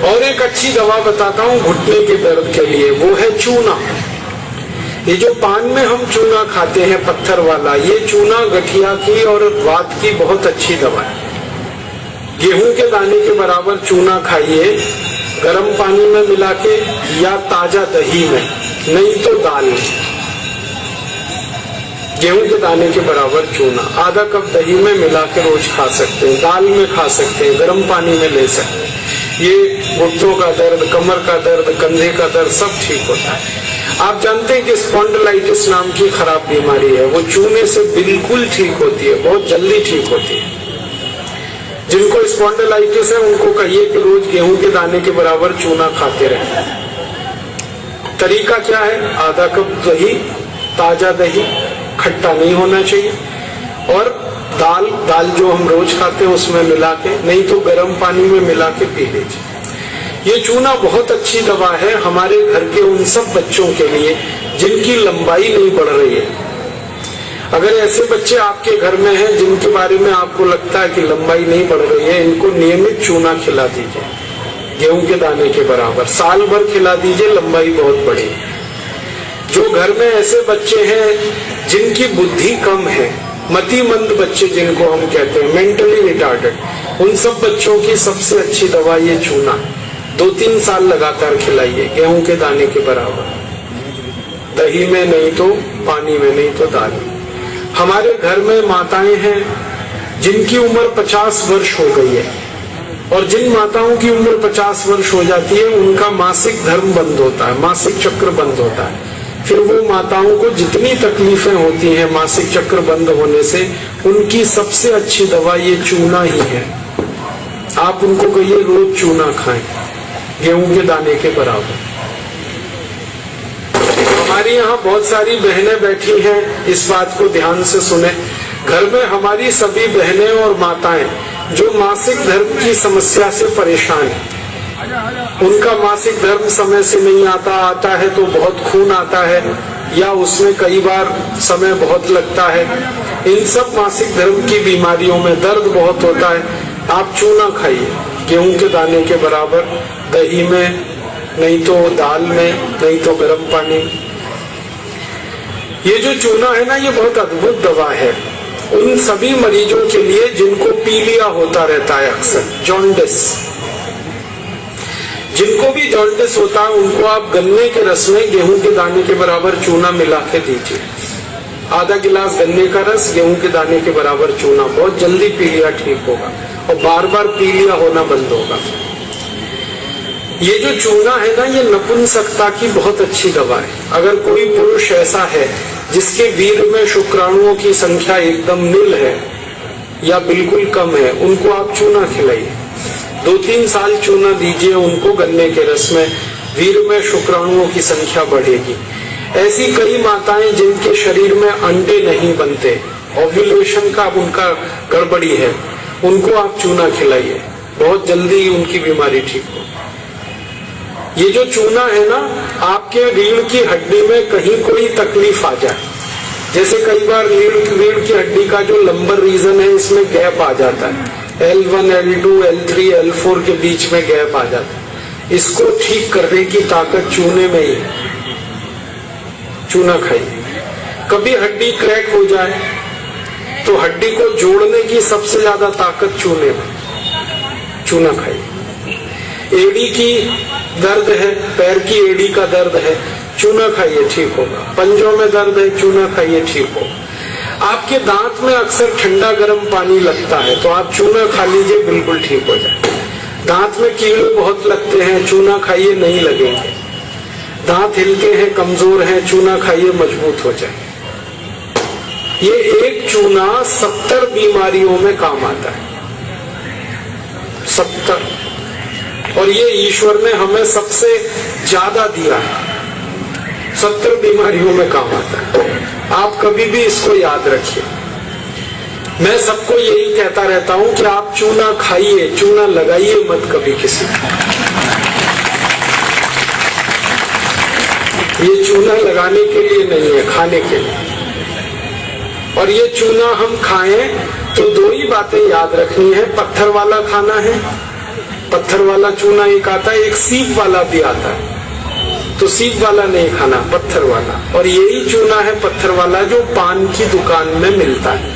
और एक अच्छी दवा बताता हूँ घुटने के दर्द के लिए, वो है चूना। ये जो पान में हम चूना खाते हैं पत्थर वाला, ये चूना गठिया की और वात की बहुत अच्छी दवा है। गेहूं के दाने के बराबर चूना खाइए, गर्म पानी में मिला के या ताजा दही में, नहीं तो दाल में। गेहूं के दाने के बराबर चूना आधा कप दही में मिला के रोज खा सकते हैं, दाल में खा सकते हैं, गर्म पानी में ले सकते हैं। ये घुटनों का दर्द, कमर का दर्द, कंधे का दर्द सब ठीक होता है। आप जानते हैं कि स्पॉन्डिलाइटिस नाम की खराब बीमारी है, वो चूने से बिल्कुल ठीक होती है, बहुत जल्दी ठीक होती है। जिनको स्पॉन्डिलाइटिस है उनको कहिए कि रोज गेहूं के दाने के बराबर चूना खाते रहें। तरीका क्या है? आधा कप दही, ताजा दही, खट्टा नहीं होना चाहिए, और दाल जो हम रोज खाते हैं उसमें मिला के, नहीं तो गर्म पानी में मिला के पी लीजिए। ये चूना बहुत अच्छी दवा है हमारे घर के उन सब बच्चों के लिए जिनकी लंबाई नहीं बढ़ रही है। अगर ऐसे बच्चे आपके घर में हैं जिनके बारे में आपको लगता है कि लंबाई नहीं बढ़ रही है, इनको नियमित चूना खिला दीजिए, गेहूं के दाने के बराबर, साल भर खिला दीजिए, लंबाई बहुत बढ़ी। जो घर में ऐसे बच्चे हैं जिनकी बुद्धि कम है, मतिमंद बच्चे जिनको हम कहते हैं, मेंटली रिटार्डेड, उन सब बच्चों की सबसे अच्छी दवा ये चूना। 2-3 साल लगातार खिलाइए, गेहूं के दाने के बराबर, दही में नहीं तो पानी में, नहीं तो दाल में। हमारे घर में माताएं हैं जिनकी उम्र 50 वर्ष हो गई है, और जिन माताओं की उम्र 50 वर्ष हो जाती है उनका मासिक धर्म बंद होता है, मासिक चक्र बंद होता है। फिर वो माताओं को जितनी तकलीफें होती हैं मासिक चक्र बंद होने से, उनकी सबसे अच्छी दवा ये चूना ही है। आप उनको कहिए रोज चूना खाएं, गेहूं के दाने के बराबर। हमारी यहाँ बहुत सारी बहनें बैठी हैं, इस बात को ध्यान से सुने। घर में हमारी सभी बहनें और माताएं जो मासिक धर्म की समस्या से परेशान हैं, उनका मासिक धर्म समय से नहीं आता है तो बहुत खून आता है, या उसमें कई बार समय बहुत लगता है, इन सब मासिक धर्म की बीमारियों में दर्द बहुत होता है। आप चूना खाइए, गेहूं के दाने के बराबर, दही में, नहीं तो दाल में, नहीं तो गर्म पानी। ये जो चूना है ना, ये बहुत अद्भुत दवा है उन सभी मरीजों के लिए जिनको पीलिया होता रहता है, अक्सर जॉन्डिस। जिनको भी जॉन्डिस होता है उनको आप गन्ने के रस में गेहूं के दाने के बराबर चूना मिला के दीजिए। आधा गिलास गन्ने का रस, गेहूं के दाने के बराबर चूना, बहुत जल्दी पीलिया ठीक होगा और बार बार पीलिया होना बंद होगा। ये जो चूना है ना, ये नपुंसकता की बहुत अच्छी दवा है। अगर कोई पुरुष ऐसा है जिसके वीर्य में शुक्राणुओं की संख्या एकदम नील है या बिल्कुल कम है, उनको आप चूना खिलाइए। 2-3 साल चूना दीजिए उनको गन्ने के रस में, वीर्य में शुक्राणुओं की संख्या बढ़ेगी। ऐसी कई माताएं जिनके शरीर में अंडे नहीं बनते, ओव्यूलेशन का उनका गड़बड़ी है, उनको आप चूना खिलाइए, बहुत जल्दी उनकी बीमारी ठीक हो। ये जो चूना है ना, आपके रीढ़ की हड्डी में कहीं कोई तकलीफ आ जाए, जैसे कई बार रीढ़ की हड्डी का जो लंबर रीजन है इसमें गैप आ जाता है, L1, L2, L3, L4 के बीच में गैप आ जाता है, इसको ठीक करने की ताकत चूने में ही है। चूना खाइए। कभी हड्डी क्रैक हो जाए तो हड्डी को जोड़ने की सबसे ज्यादा ताकत चूने में, चूना खाइए। एड़ी की दर्द है, पैर की एड़ी का दर्द है, चूना खाइए, ठीक होगा। पंजों में दर्द है, चूना खाइए, ठीक होगा। आपके दांत में अक्सर ठंडा गर्म पानी लगता है तो आप चूना खा लीजिए, बिल्कुल ठीक हो जाए। दांत में कीड़े बहुत लगते हैं, चूना खाइए, नहीं लगेंगे। दांत हिलते हैं, कमजोर हैं, चूना खाइए, मजबूत हो जाए। ये एक चूना 70 बीमारियों में काम आता है, 70। और ये ईश्वर ने हमें सबसे ज्यादा दिया है, 70 बीमारियों में काम आता है। आप कभी भी इसको याद रखिए। मैं सबको यही कहता रहता हूं कि आप चूना खाइए, चूना लगाइए मत कभी किसी को। ये चूना लगाने के लिए नहीं है, खाने के लिए। और ये चूना हम खाएं तो 2 ही बातें याद रखनी है, पत्थर वाला खाना है पत्थर वाला चूना एक आता है, एक सीप वाला भी आता है। तो सीप वाला नहीं खाना, पत्थर वाला। और यही चूना है पत्थर वाला जो पान की दुकान में मिलता है,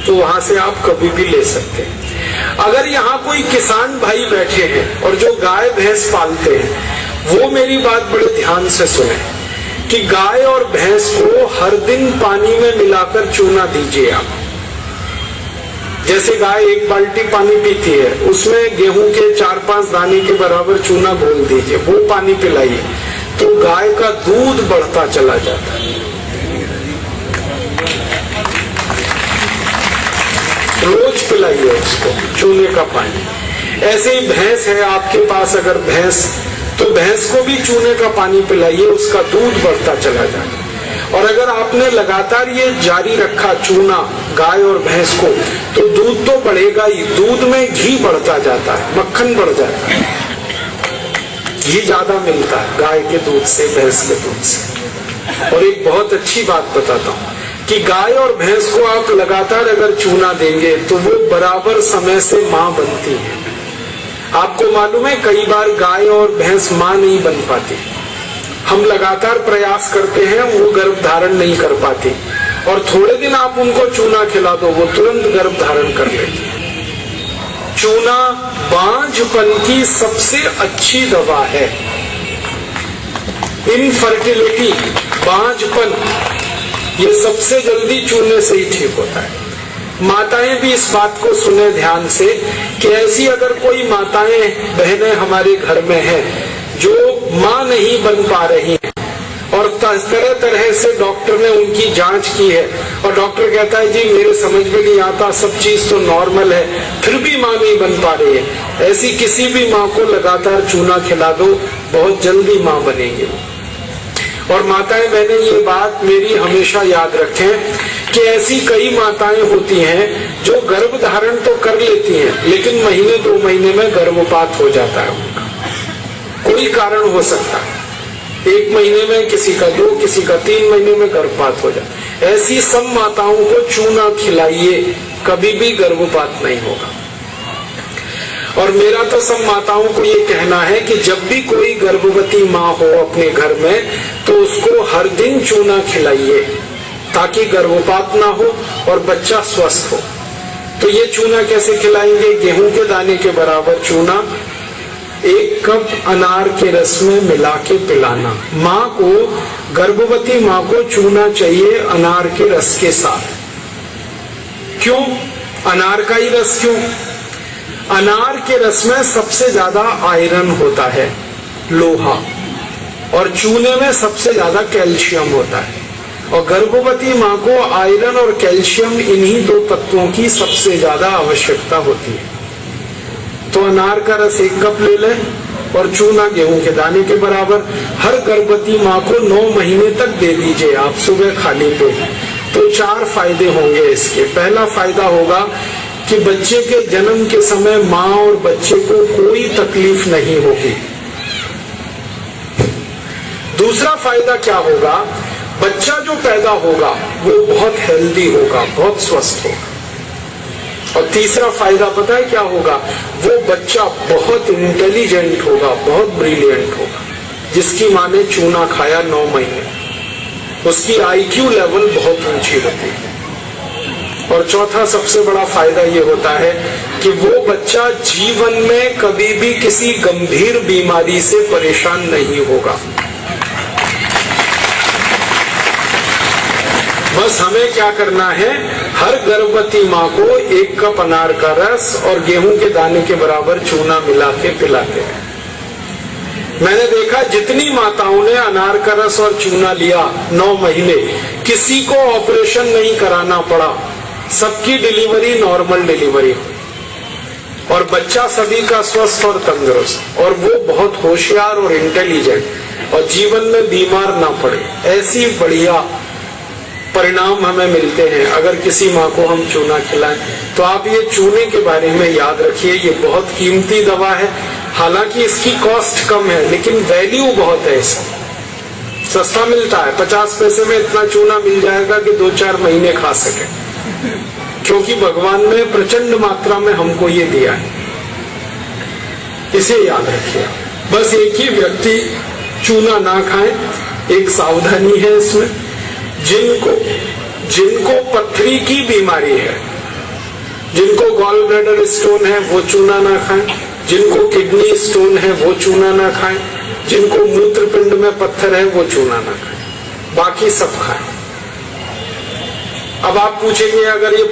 तो वहां से आप कभी भी ले सकते हैं। अगर यहाँ कोई किसान भाई बैठे हैं और जो गाय भैंस पालते हैं, वो मेरी बात बड़े ध्यान से सुने कि गाय और भैंस को हर दिन पानी में मिलाकर चूना दीजिए आप। जैसे गाय 1 बाल्टी पानी पीती है, उसमें गेहूं के 4-5 दाने के बराबर चूना घोल दीजिए, वो पानी पिलाइए, तो गाय का दूध बढ़ता चला जाता है। रोज पिलाइए उसको चूने का पानी। ऐसे ही भैंस है आपके पास, अगर भैंस, तो भैंस को भी चूने का पानी पिलाइए, उसका दूध बढ़ता चला जाए। और अगर आपने लगातार ये जारी रखा चूना गाय और भैंस को, तो दूध तो बढ़ेगा ही, दूध में घी बढ़ता जाता है, मक्खन बढ़ जाता है, घी ज्यादा मिलता है गाय के दूध से, भैंस के दूध से। और एक बहुत अच्छी बात बताता हूँ कि गाय और भैंस को आप लगातार अगर चूना देंगे तो वो बराबर समय से माँ बनती है। आपको मालूम है कई बार गाय और भैंस माँ नहीं बन पाती, हम लगातार प्रयास करते हैं, वो गर्भ धारण नहीं कर पाती, और थोड़े दिन आप उनको चूना खिला दो, वो तुरंत गर्भ धारण कर लेती है। चूना बांझपन की सबसे अच्छी दवा है। इनफर्टिलिटी, बांझपन, ये सबसे जल्दी चूने से ही ठीक होता है। माताएं भी इस बात को सुने ध्यान से कि ऐसी अगर कोई माताएं बहनें हमारे घर में हैं जो मां नहीं बन पा रही हैं, और तरह तरह से डॉक्टर ने उनकी जांच की है, और डॉक्टर कहता है जी मेरे समझ में नहीं आता, सब चीज तो नॉर्मल है, फिर भी मां नहीं बन पा रही है, ऐसी किसी भी मां को लगातार चूना खिला दो, बहुत जल्दी मां बनेगी। और माताएं बहनें ये बात मेरी हमेशा याद रखें कि ऐसी कई माताएं होती हैं जो गर्भ धारण तो कर लेती हैं, लेकिन महीने 2 महीने में गर्भपात हो जाता है उनका, कोई कारण हो सकता है, 1 महीने में, किसी का 2, किसी का 3 महीने में गर्भपात हो जाता है। ऐसी सब माताओं को चूना खिलाइए, कभी भी गर्भपात नहीं होगा। और मेरा तो सब माताओं को ये कहना है कि जब भी कोई गर्भवती माँ हो अपने घर में, तो उसको हर दिन चूना खिलाइए ताकि गर्भपात ना हो और बच्चा स्वस्थ हो। तो ये चूना कैसे खिलाएंगे? गेहूं के दाने के बराबर चूना 1 कप अनार के रस में मिला के पिलाना। माँ को, गर्भवती माँ को चूना चाहिए अनार के रस के साथ। क्यों अनार का ही रस? क्यों? अनार के रस में सबसे ज्यादा आयरन होता है, लोहा, और चूने में सबसे ज्यादा कैल्शियम होता है। और गर्भवती माँ को आयरन और कैल्शियम, इन्हीं 2 तत्वों की सबसे ज्यादा आवश्यकता होती है। तो अनार का रस 1 कप ले लें और चूना गेहूं के दाने के बराबर हर गर्भवती माँ को 9 महीने तक दे दीजिए आप, सुबह खाली पेट। तो 4 फायदे होंगे इसके। पहला फायदा होगा कि बच्चे के जन्म के समय माँ और बच्चे को कोई तकलीफ नहीं होगी। दूसरा फायदा क्या होगा? बच्चा जो पैदा होगा वो बहुत हेल्दी होगा, बहुत स्वस्थ होगा। और तीसरा फायदा पता है क्या होगा? वो बच्चा बहुत इंटेलिजेंट होगा, बहुत ब्रिलियंट होगा। जिसकी माँ ने चूना खाया 9 महीने, उसकी IQ लेवल बहुत ऊंची होती है। और चौथा सबसे बड़ा फायदा ये होता है कि वो बच्चा जीवन में कभी भी किसी गंभीर बीमारी से परेशान नहीं होगा। बस हमें क्या करना है? हर गर्भवती माँ को 1 कप अनार का रस और गेहूं के दाने के बराबर चूना मिला के पिलाते हैं। मैंने देखा जितनी माताओं ने अनार का रस और चूना लिया 9 महीने, किसी को ऑपरेशन नहीं कराना पड़ा, सबकी डिलीवरी नॉर्मल डिलीवरी हुई और बच्चा सभी का स्वस्थ और तंदुरुस्त, और वो बहुत होशियार और इंटेलिजेंट, और जीवन में बीमार ना पड़े। ऐसी बढ़िया परिणाम हमें मिलते हैं अगर किसी माँ को हम चूना खिलाएं। तो आप ये चूने के बारे में याद रखिए, ये बहुत कीमती दवा है। हालांकि इसकी कॉस्ट कम है, लेकिन वैल्यू बहुत है इसकी। सस्ता मिलता है, 50 पैसे में इतना चूना मिल जाएगा कि 2-4 महीने खा सके, क्योंकि भगवान ने प्रचंड मात्रा में हमको ये दिया है। इसे याद रखिए। बस एक ही व्यक्ति चूना ना खाए, एक सावधानी है इसमें। जिनको पथरी की बीमारी है, जिनको गॉल ब्लैडर स्टोन है, वो चूना ना खाएं। जिनको किडनी स्टोन है वो चूना ना खाएं। जिनको मूत्रपिंड में पत्थर है वो चूना ना खाएं, बाकी सब खाएं। अब आप पूछेंगे अगर ये